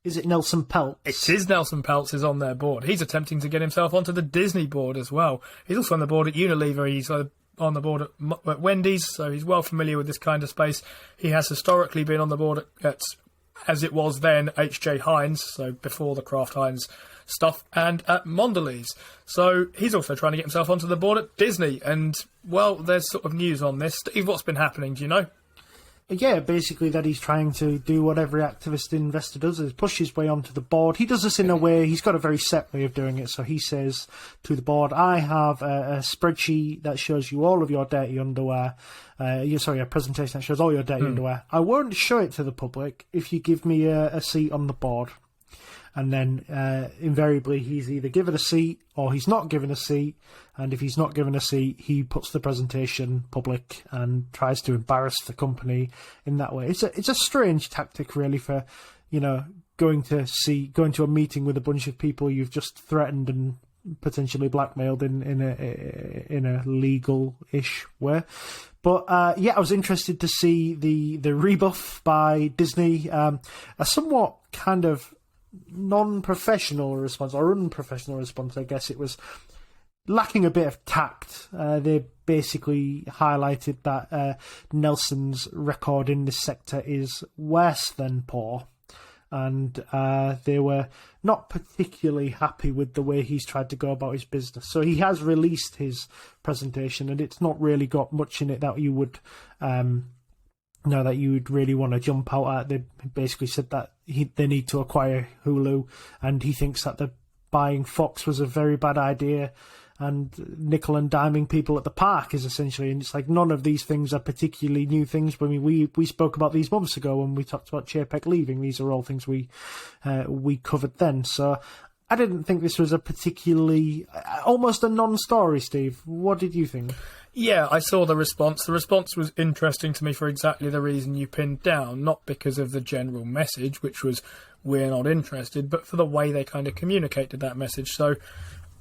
Is it Nelson Peltz? It is Nelson Peltz is on their board. He's attempting to get himself onto the Disney board as well. He's also on the board at Unilever. He's on the board at Wendy's, so he's well familiar with this kind of space. He has historically been on the board at as it was then, H.J. Heinz, so before the Kraft Heinz stuff, and at Mondelez. So he's also trying to get himself onto the board at Disney. And, well, there's sort of news on this. Steve, what's been happening, do you know? Yeah, basically that he's trying to do what every activist investor does, is push his way onto the board. He does this in a way, he's got a very set way of doing it. So he says to the board, I have a spreadsheet that shows you all of your dirty underwear. A presentation that shows all your dirty underwear. I won't show it to the public if you give me a seat on the board. And then invariably he's either given a seat or he's not given a seat. And if he's not given a seat, he puts the presentation public and tries to embarrass the company in that way. It's a strange tactic, really, for, going to a meeting with a bunch of people you've just threatened and potentially blackmailed in a legal-ish way. But I was interested to see the rebuff by Disney, a somewhat kind of non-professional response, or unprofessional response, I guess. It was lacking a bit of tact. They basically highlighted that Nelson's record in this sector is worse than poor, and they were not particularly happy with the way he's tried to go about his business. So he has released his presentation, and it's not really got much in it that you would that you would really want to jump out at. They basically said that they need to acquire Hulu, and he thinks that buying Fox was a very bad idea, and nickel and diming people at the park is essentially, and it's like none of these things are particularly new things. I mean, we spoke about these months ago when we talked about Chapek leaving. These are all things we covered then. So I didn't think this was a particularly, almost a non-story, Steve. What did you think? Yeah, I saw the response. The response was interesting to me for exactly the reason you pinned down, not because of the general message, which was we're not interested, but for the way they kind of communicated that message. So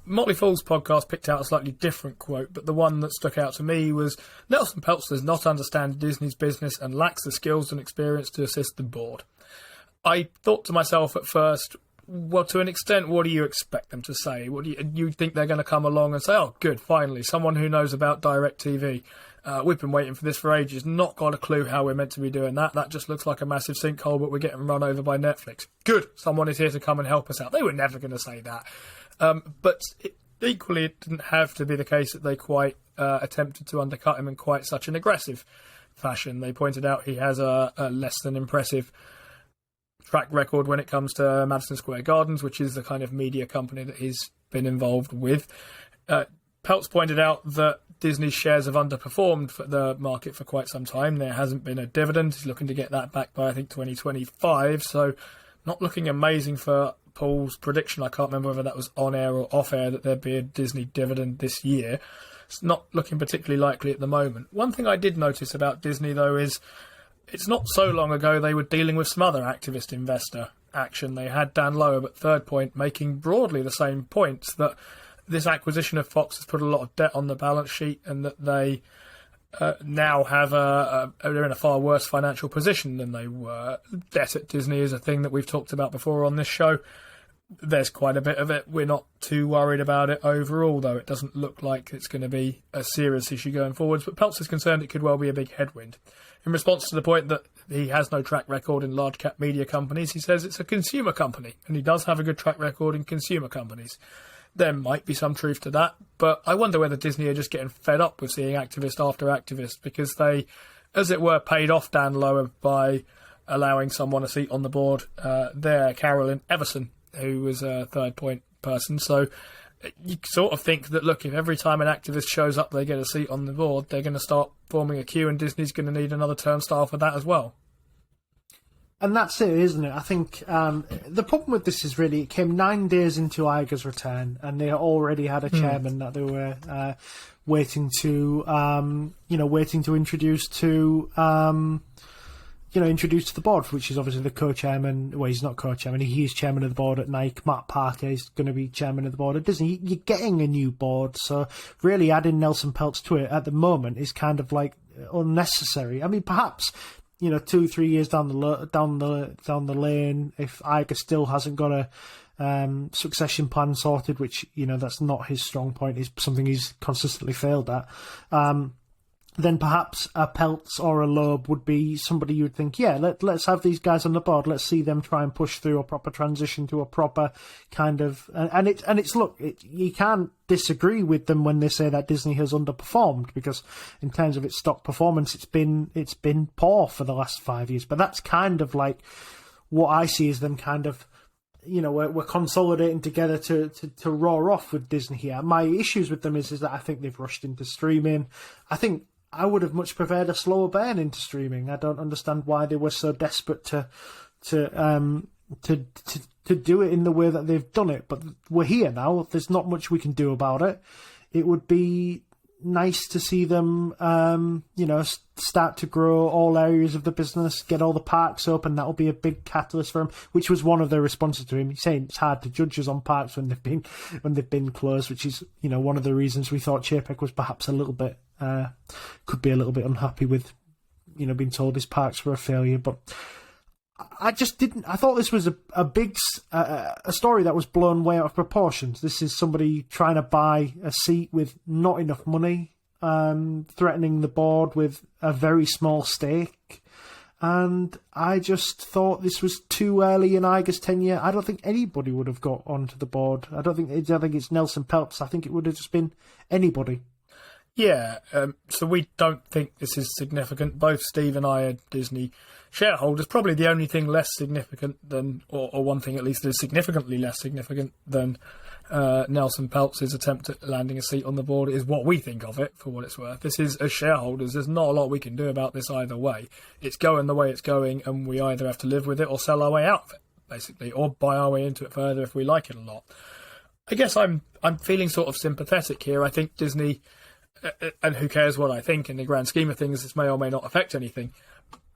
Motley Fool's podcast picked out a slightly different quote, but the one that stuck out to me was, Nelson Peltz does not understand Disney's business and lacks the skills and experience to assist the board. I thought to myself at first, well, to an extent, what do you expect them to say? What do you think they're going to come along and say, oh, good, finally, someone who knows about DirecTV. We've been waiting for this for ages, not got a clue how we're meant to be doing that. That just looks like a massive sinkhole, but we're getting run over by Netflix. Good, someone is here to come and help us out. They were never going to say that. But equally, it didn't have to be the case that they quite attempted to undercut him in quite such an aggressive fashion. They pointed out he has a less than impressive track record when it comes to Madison Square Gardens, which is the kind of media company that he's been involved with. Peltz pointed out that Disney's shares have underperformed for the market for quite some time. There hasn't been a dividend. He's looking to get that back by, I think, 2025. So not looking amazing for Paul's prediction. I can't remember whether that was on air or off air that there'd be a Disney dividend this year. It's not looking particularly likely at the moment. One thing I did notice about Disney, though, is it's not so long ago they were dealing with some other activist investor action. They had Dan Loeb at Third Point making broadly the same points, that this acquisition of Fox has put a lot of debt on the balance sheet, and that they now have they're in a far worse financial position than they were. Debt at Disney is a thing that we've talked about before on this show. There's quite a bit of it. We're not too worried about it overall, though. It doesn't look like it's going to be a serious issue going forwards. But Peltz is concerned it could well be a big headwind. In response to the point that he has no track record in large cap media companies, he says it's a consumer company, and he does have a good track record in consumer companies. There might be some truth to that, but I wonder whether Disney are just getting fed up with seeing activist after activist, because they, as it were, paid off Dan Loeb by allowing someone a seat on the board there, Carolyn Everson, who was a Third Point person. So you sort of think that, look, if every time an activist shows up they get a seat on the board, they're going to start forming a queue, and Disney's going to need another turnstile for that as well. And that's it, isn't it? I think the problem with this is really it came 9 days into Iger's return, and they already had a chairman that they were waiting to introduce to introduced to the board, which is obviously the co-chairman. Well, he's not co-chairman. He is chairman of the board at Nike. Matt Parker is going to be chairman of the board at Disney. You're getting a new board, so really adding Nelson Peltz to it at the moment is kind of like unnecessary. I mean, perhaps 2-3 years down the lane, if Iger still hasn't got a succession plan sorted, which that's not his strong point, is something he's consistently failed at, then perhaps a Peltz or a Loeb would be somebody you would think, let's have these guys on the board, let's see them try and push through a proper transition to a proper kind of, you can't disagree with them when they say that Disney has underperformed, because in terms of its stock performance, it's been poor for the last 5 years. But that's kind of like what I see as them kind of, we're consolidating together to roar off with Disney here. My issues with them is that I think they've rushed into streaming. I think I would have much preferred a slower burn into streaming. I don't understand why they were so desperate to do it in the way that they've done it. But we're here now. There's not much we can do about it. It would be nice to see them, start to grow all areas of the business, get all the parks open. That'll be a big catalyst for him, which was one of the responses to him. He's saying it's hard to judge us on parks when they've been closed, which is one of the reasons we thought Chapek was perhaps a little bit could be a little bit unhappy with being told his parks were a failure. But I just didn't. I thought this was a big a story that was blown way out of proportions. This is somebody trying to buy a seat with not enough money, threatening the board with a very small stake, and I just thought this was too early in Iger's tenure. I don't think anybody would have got onto the board. I don't think it's Nelson Peltz. I think it would have just been anybody. Yeah, so we don't think this is significant. Both Steve and I are Disney shareholders. Probably the only thing less significant than, or one thing at least that is significantly less significant than Nelson Peltz's attempt at landing a seat on the board is what we think of it, for what it's worth. This is, as shareholders, there's not a lot we can do about this either way. It's going the way it's going, and we either have to live with it or sell our way out of it, basically, or buy our way into it further if we like it a lot. I guess I'm feeling sort of sympathetic here. I think Disney... and who cares what I think in the grand scheme of things, this may or may not affect anything,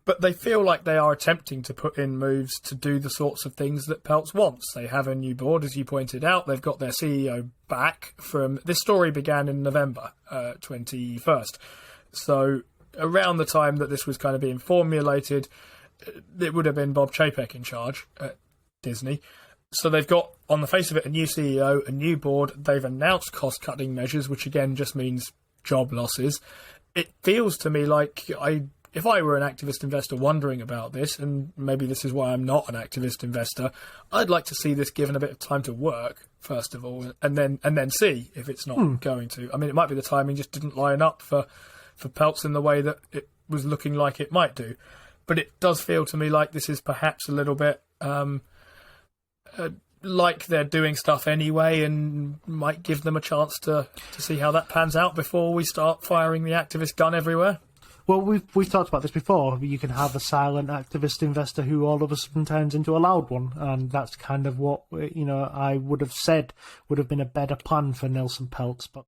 but they feel like they are attempting to put in moves to do the sorts of things that Peltz wants. They have a new board, as you pointed out. They've got their CEO back from... This story began in November 21st. So around the time that this was kind of being formulated, it would have been Bob Chapek in charge at Disney. So they've got, on the face of it, a new CEO, a new board. They've announced cost-cutting measures, which again just means job losses. It feels to me like if I were an activist investor wondering about this, and maybe this is why I'm not an activist investor, I'd like to see this given a bit of time to work, first of all, and then see if it's not going to. I mean, it might be the timing just didn't line up for Peltz in the way that it was looking like it might do. But it does feel to me like this is perhaps a little bit... like they're doing stuff anyway, and might give them a chance to see how that pans out before we start firing the activist gun everywhere. Well, we've talked about this before. You can have a silent activist investor who all of a sudden turns into a loud one, and that's kind of what I would have said would have been a better plan for Nelson Peltz. But